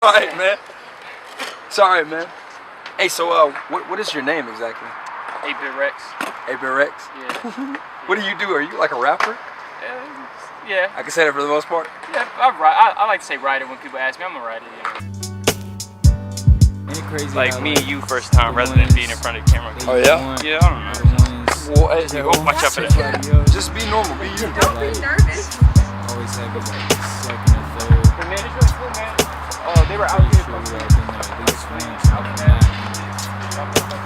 Alright, man. Sorry, man. Hey, so what is your name exactly? 8-Bit Rex. 8-Bit Rex? Yeah. What do? Are you like a rapper? Yeah. I can say that for the most part? Yeah, I like to say writer when people ask me. I'm a writer, Like me and you first time rather than being in front of the camera. Oh, yeah? Yeah, I don't know. Well, hey, Watch out for that. just be normal. Be you. Don't be nervous. Always have it like the second or third. But man, it's really cool, man. Oh, they were out Pretty here sure fucking we all been there at least once.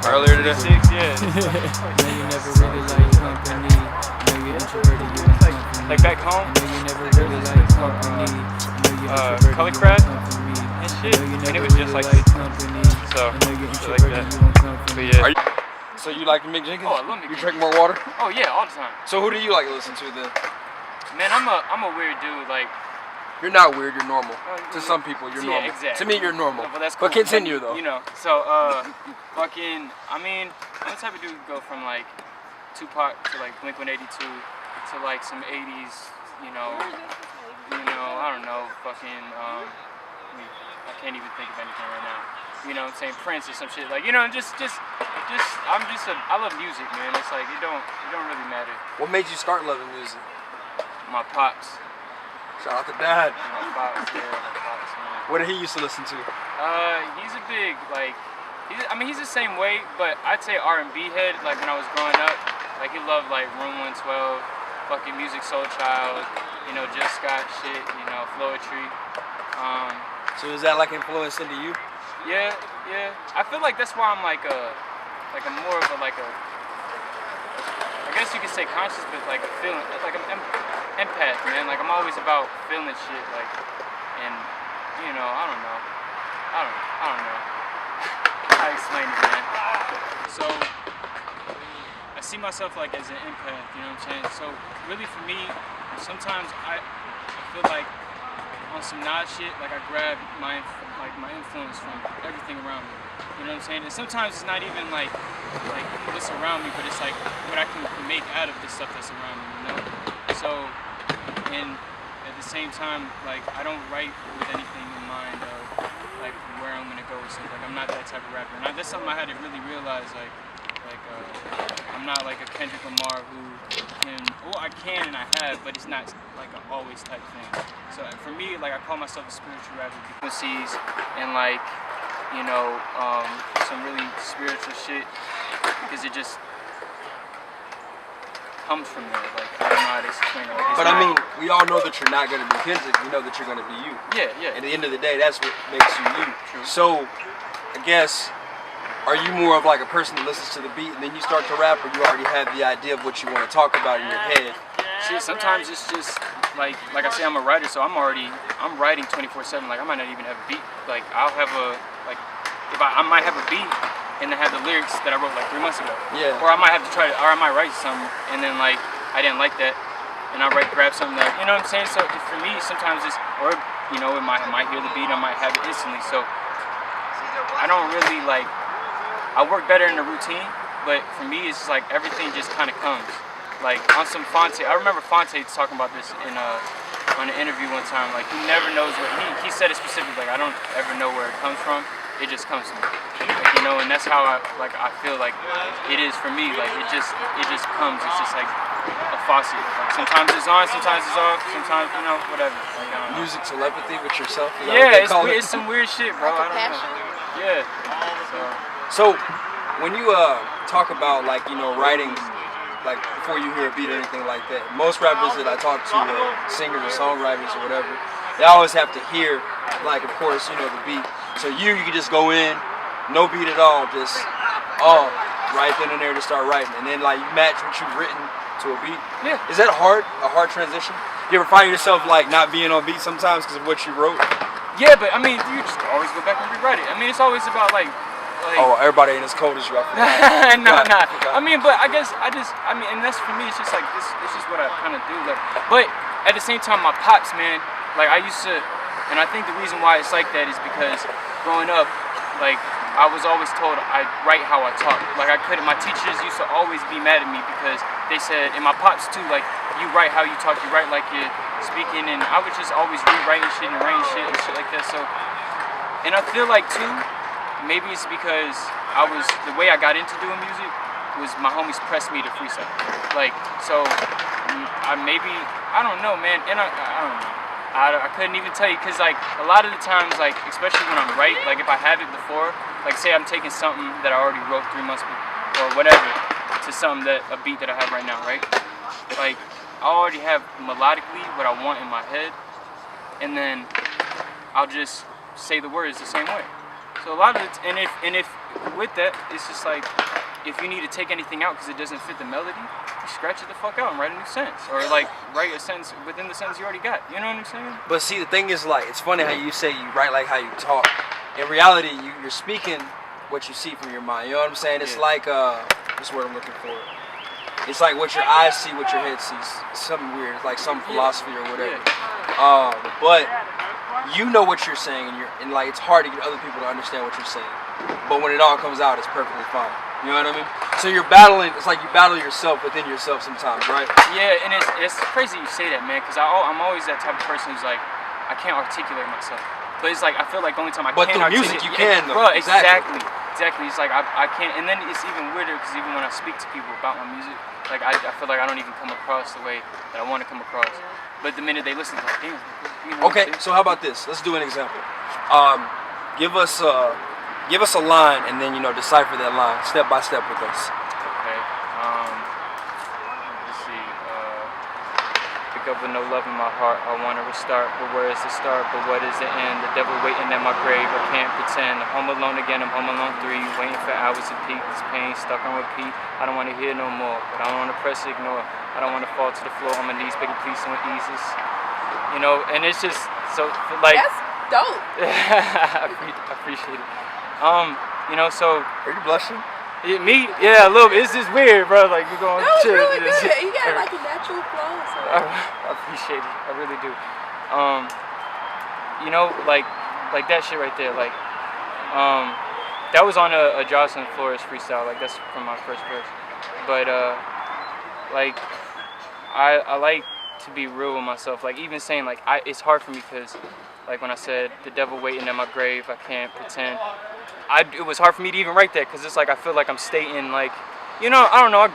Earlier today? 6, yeah. No, you never really like company. No, you're introverted, you want company. Like back home? No, you never really like company. No, you're introverted, Color you crab want company. and shit. No, you And it never was just really like like company. So, No, you're shit like introverted, that. you want company. But yeah. So you like Mick Jenkins? Oh, I love Mick You Jenkins. drink more water? Oh yeah, all the time. So who do you like to listen to then? Man, I'm a weird dude. Like, You're not weird, you're normal. To yeah. some people, you're Yeah, normal. exactly. To me, you're normal. But that's cool. But continue though. You know, so fucking. I mean, I'm the type of dude who go from like Tupac to like Blink-182 to like some 80s. You know, I don't know, fucking. I can't even think of anything right now. You know what I'm saying? Prince or some shit. Like, you know, I love music, man. It's like it don't really matter. What made you start loving music? My pops. Shout out to Dad. My pops, yeah, my pops, man. What did he used to listen to? He's a big, like, he's the same way, but I'd say R&B head, like when I was growing up. Like, he loved, like, Room 112, fucking Music Soul Child, you know, Just Scott shit, you know, Floetry. So is that like influence into you? Yeah. I feel like that's why I'm like a more of a, like a, I guess you could say conscious, but like a feeling, like an empath, man. Like, I'm always about feeling shit, like, and, you know, I don't know. I explain it, man. So, I see myself like as an empath, you know what I'm saying? So, really for me, sometimes I feel like on some Nas shit, like I grab my influence from everything around me. You know what I'm saying? And sometimes it's not even like what's around me, but it's like what I can make out of the stuff that's around me, you know? So, and at the same time, like, I don't write with anything in mind of like where I'm gonna go with something. Like, I'm not that type of rapper. And that's something I had to really realize, I'm not like a Kendrick Lamar who can, well, I can and I have, but it's not like an always type thing. So for me, like, I call myself a spiritual rapper because he's and like, you know, some really spiritual shit, because it just comes from there. Like, I don't know how to explain it. Like, But I mean, we all know that you're not gonna be Kendrick. We know that you're gonna be you. Yeah. At the end of the day, that's what makes you you. True. So, I guess, are you more of like a person that listens to the beat and then you start to rap, or you already have the idea of what you want to talk about in your head? Shit, sometimes it's just like I say, I'm a writer, so I'm writing 24/7. Like, I might not even have a beat. Like, I'll have I might have a beat and then have the lyrics that I wrote like 3 months ago. Yeah. Or I might have to or I might write something and then like I didn't like that, and I grab something that, you know what I'm saying. So for me, sometimes it's, or you know, I might hear the beat, I might have it instantly. So I don't really like. I work better in the routine, but for me, it's just like everything just kind of comes. Like on some Fonte, I remember Fonte talking about this on an interview one time. Like, he never knows where he said it specifically. Like, I don't ever know where it comes from. It just comes to me. Like, you know, and that's how I feel like it is for me. Like, it just comes. It's just like a faucet. Like, sometimes it's on, sometimes it's off, sometimes, you know, whatever. Like, I don't know. Music telepathy with yourself? Yeah, it's some weird shit, bro. I don't know. Yeah. So, when you talk about, like, you know, writing, like, before you hear a beat or anything like that, most rappers that I talk to, singers or songwriters or whatever, they always have to hear, like, of course, you know, the beat. So you can just go in, no beat at all, just, right then and there to start writing. And then, like, you match what you've written to a beat. Yeah. Is that hard? A hard transition? You ever find yourself, like, not being on beat sometimes because of what you wrote? Yeah, but I mean, you just always go back and rewrite it. I mean, it's always about like oh, everybody ain't as cold as you. Nah. I mean, but I guess and that's for me. It's just like this. It's just what I kind of do. Like, but at the same time, my pops, man, like I used to, and I think the reason why it's like that is because growing up, like I was always told I write how I talk. Like I couldn't. My teachers used to always be mad at me because they said, and my pops too, like you write how you talk. You write like you're speaking, and I was just always rewriting shit and writing shit and shit like that. So And I feel like too, maybe it's because the way I got into doing music was my homies pressed me to freestyle. Like, so I don't know, man. And I don't know. I couldn't even tell you, because like a lot of the times, like especially when I'm right, like if I have it before, like say I'm taking something that I already wrote 3 months before, or whatever, to something a beat that I have right now, right? Like I already have melodically what I want in my head, and then I'll just say the words the same way. So a lot of it, and if with that, it's just like, if you need to take anything out because it doesn't fit the melody, you scratch it the fuck out and write a new sentence, or like write a sentence within the sentence you already got. You know what I'm saying? But see, the thing is, like, it's funny how you say you write like how you talk. In reality, you're speaking what you see from your mind. You know what I'm saying? It's like what's the word I'm looking for? It's like what your eyes see, what your head sees. It's something weird. It's like some philosophy or whatever. But you know what you're saying, and like it's hard to get other people to understand what you're saying. But when it all comes out, it's perfectly fine. You know what I mean? So you're battling. It's like you battle yourself within yourself sometimes, right? Yeah, and it's crazy you say that, man, because I'm always that type of person who's like, I can't articulate myself. But it's like I feel like the only time I but can't through music you can, though. Bro, exactly. It's like I can't, and then it's even weirder because even when I speak to people about my music, like I feel like I don't even come across the way that I want to come across. But the minute they listen, they're like, damn. You know okay, so how about this? Let's do an example. Give us a line, and then decipher that line step by step with us. Okay. Let's see. Pick up with no love in my heart. I want to restart, but where is the start? But what is the end? The devil waiting at my grave. I can't pretend. I'm home alone again. I'm home alone 3. Waiting for hours to peak. This pain stuck on repeat. I don't want to hear no more, but I don't want to press ignore. I don't want to fall to the floor on my knees, begging please someone eases. And it's just so like. That's dope. I appreciate it. So. Are you blushing? Me? Yeah, a little bit. It's just weird, bro. Like, you're going That was shit. really good. You got like a natural flow. So. I appreciate it. I really do. Like that shit right there. Like, that was on a Jocelyn Flores freestyle. Like, that's from my first verse. But, I like to be real with myself. Like, even saying, like, it's hard for me because, like, when I said, the devil waiting at my grave, I can't pretend. It was hard for me to even write that because it's like I feel like I'm stating like, I don't know,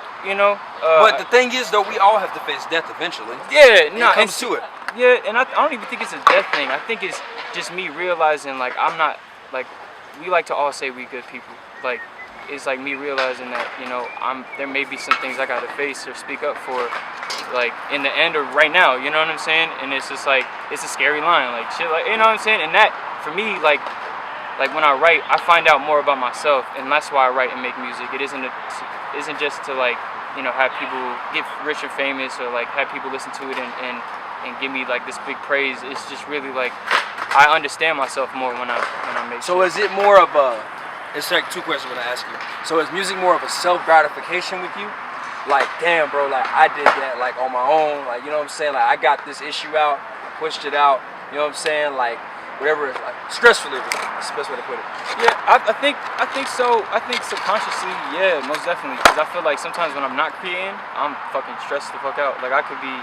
but the thing is, though, we all have to face death eventually. Yeah, no, it comes to it. Yeah, and I don't even think it's a death thing. I think it's just me realizing like I'm not like we like to all say we good people. Like it's like me realizing that there may be some things I gotta face or speak up for, like in the end or right now. You know what I'm saying? And it's just like it's a scary line, like shit, like you know what I'm saying. And that for me, like when I write, I find out more about myself, and that's why I write and make music. It isn't just to like have people get rich or famous or like have people listen to it and give me like this big praise. It's just really like I understand myself more when I make. So is it more of a? It's like 2 questions I'm gonna ask you. So is music more of a self gratification with you? Like damn, bro, like I did that like on my own. Like you know what I'm saying? Like I got this issue out, I pushed it out. You know what I'm saying? Like. Whatever it's like, stress reliever. That's the best way to put it. Yeah, I think so. I think subconsciously, yeah, most definitely. Because I feel like sometimes when I'm not creating, I'm fucking stressed the fuck out. Like I could be,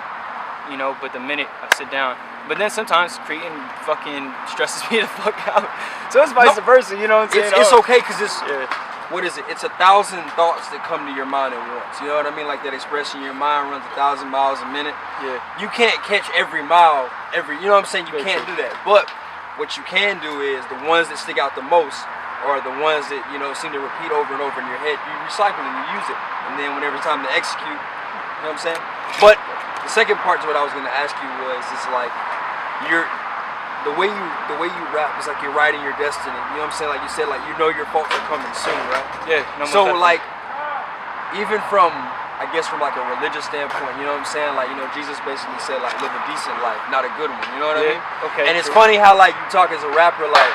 but the minute I sit down, but then sometimes creating fucking stresses me the fuck out. So it's vice versa. You know what I'm saying? It's okay because it's what is it? It's 1,000 thoughts that come to your mind at once. You know what I mean? Like that expression, your mind runs 1,000 miles a minute. Yeah. You can't catch every mile, you know what I'm saying? You can't do that. But what you can do is the ones that stick out the most are the ones that seem to repeat over and over in your head. You recycle and you use it, and then whenever it's time to execute, you know what I'm saying? But the second part to what I was going to ask you was, it's like the way you rap is like you're writing your destiny. You know what I'm saying? Like you said, like your faults are coming soon, right? Yeah. No, so like even from I guess from like a religious standpoint, you know what I'm saying? Like, Jesus basically said like live a decent life, not a good one. You know what I mean? Okay. And it's funny how like you talk as a rapper like,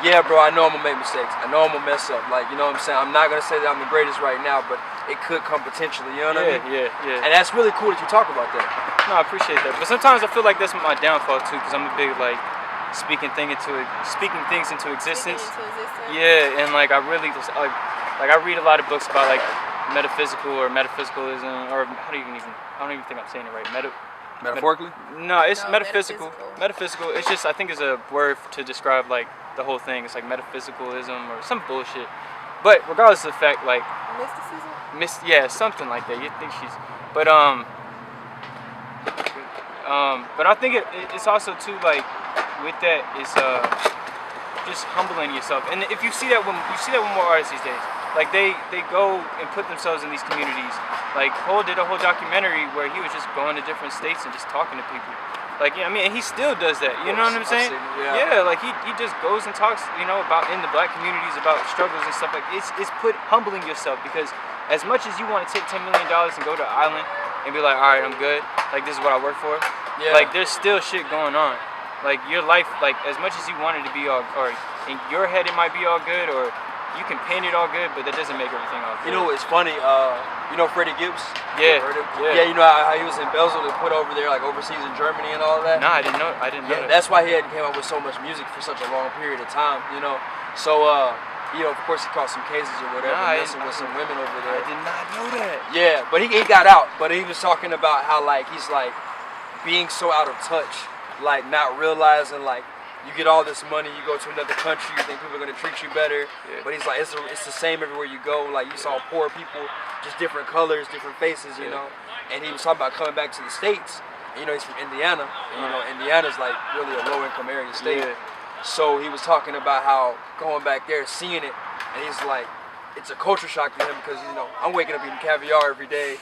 yeah, bro, I know I'm gonna make mistakes. I know I'm gonna mess up. Like, you know what I'm saying? I'm not gonna say that I'm the greatest right now, but it could come potentially. You know what I mean? Yeah. And that's really cool that you talk about that. No, I appreciate that. But sometimes I feel like that's my downfall too, because I'm a big like speaking things into existence. Yeah, and like I really just like I read a lot of books about like metaphysical or metaphysicalism, or I don't even think I'm saying it right. Metaphorically? No, it's No, metaphysical. metaphysical. Metaphysical. It's just I think it's a word to describe like the whole thing. It's like metaphysicalism or some bullshit. But regardless of the fact, like Mysticism? yeah, something like that. You think she's, but I think it's also too like with that it's just humbling yourself. And if you see that with more artists these days, like they go and put themselves in these communities. Like Qaud did a whole documentary where he was just going to different states and just talking to people. Like, yeah, I mean, and he still does that. You know what I'm saying? Yeah, like he just goes and talks, you know, about in the black communities about struggles and stuff like it's humbling yourself because as much as you want to take $10 million and go to an island and be like, all right, I'm good. Like this is what I work for. Yeah. Like there's still shit going on. Like your life, like as much as you want it to be all, or in your head it might be all good, or you can paint it all good, but that doesn't make everything all good. You know, it's funny. You know Freddie Gibbs? Yeah. Yeah. You know how he was embezzled and put over there, like overseas in Germany and all of that. No, I didn't know. I didn't know. Yeah, that's why he hadn't came out with so much music for such a long period of time. You know, so you know, of course he caught some cases or whatever, messing with some women over there. I did not know that. Yeah, but he got out. But he was talking about how like he's like being so out of touch, like not realizing like. You get all this money, you go to another country, you think people are gonna treat you better. Yeah. But he's like, it's the same everywhere you go. Like you saw poor people, just different colors, different faces, you know. And he was talking about coming back to the States. And, you know, he's from Indiana. And, you know, Indiana's like really a low-income area state. Yeah. So he was talking about how going back there, seeing it, and he's like, it's a culture shock to him because you know I'm waking up eating caviar every day,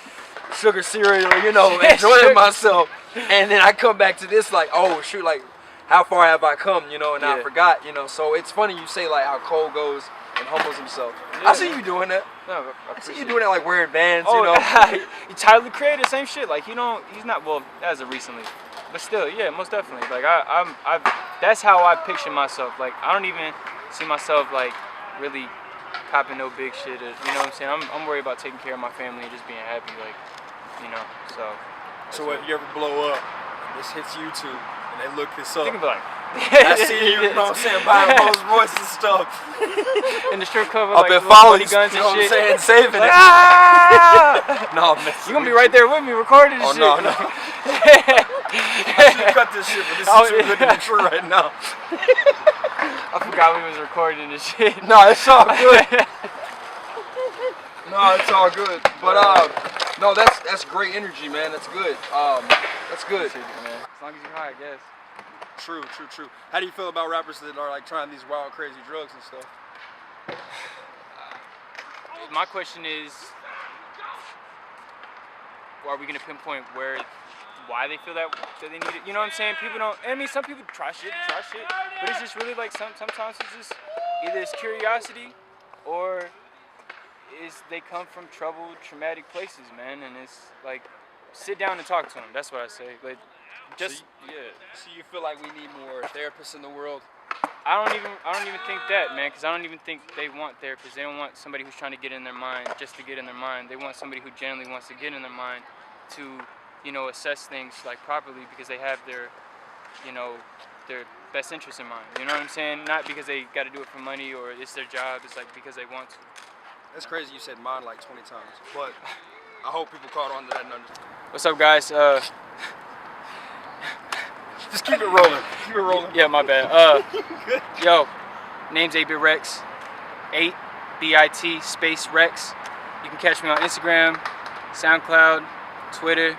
sugar cereal, you know, enjoying myself, and then I come back to this like, oh shoot, like. How far have I come, you know, and I forgot, you know. So it's funny you say like how Qaud goes and humbles himself. Yeah, I see you doing that. No, I see you doing that like wearing bands, you know. Tyler the Creator, same shit. Like he's not well as of recently, but still, yeah, most definitely. Like that's how I picture myself. Like I don't even see myself like really copping no big shit. Or, you know what I'm saying? I'm worried about taking care of my family and just being happy, like, you know. So if you ever blow up, this hits YouTube. And they look this up. Think about it. I see you, you know what I'm saying, buying Rolls Royce and stuff. In the strip club, up like and following guns you and know shit. What I'm saying, saving it. No, man. You gonna be right there with me recording this shit. No. I should cut this shit, but this is too good to be true right now. I forgot we was recording this shit. No, it's all good. No, it's all good. But no, that's great energy, man. That's good. That's good. Man. As long as you're high, I guess. True. How do you feel about rappers that are like trying these wild, crazy drugs and stuff? My question is, are we gonna pinpoint why they feel that they need it? You know what I'm saying? People don't. I mean, some people try shit, but it's just really like sometimes it's just either it's curiosity or they come from troubled, traumatic places, man, and it's like sit down and talk to them. That's what I say. Like. Just So you feel like we need more therapists in the world? I don't even think that, man, because I don't even think they want therapists. They don't want somebody who's trying to get in their mind just to get in their mind. They want somebody who genuinely wants to get in their mind to, you know, assess things like properly because they have their, you know, their best interest in mind. You know what I'm saying? Not because they got to do it for money or it's their job. It's like because they want to. That's crazy. You said mine like 20 times, but I hope people caught on to that and understand. What's up, guys? Just keep it rolling. Keep it rolling. Yeah, my bad. Yo, name's 8-Bit Rex. 8BIT space Rex. You can catch me on Instagram, SoundCloud, Twitter,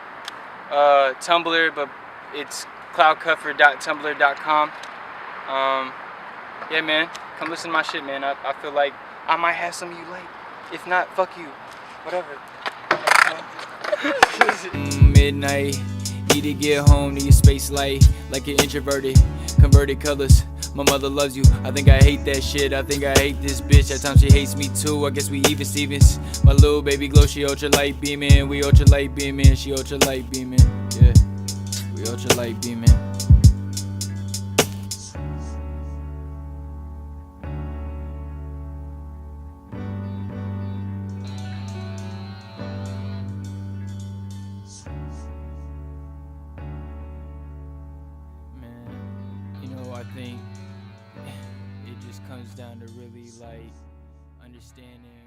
Tumblr, but it's cloudcuffer.tumblr.com. Yeah, man, come listen to my shit, man. I feel like I might have some of you like. If not, fuck you. Whatever. Midnight. Need to get home to your space light like an introverted, converted colors. My mother loves you. I think I hate that shit. I think I hate this bitch. At times she hates me too. I guess we even Stevens. My little baby glow, she ultra light beaming. We ultra light beaming. She ultra light beaming. Yeah, we ultra light beaming. I think it just comes down to really like understanding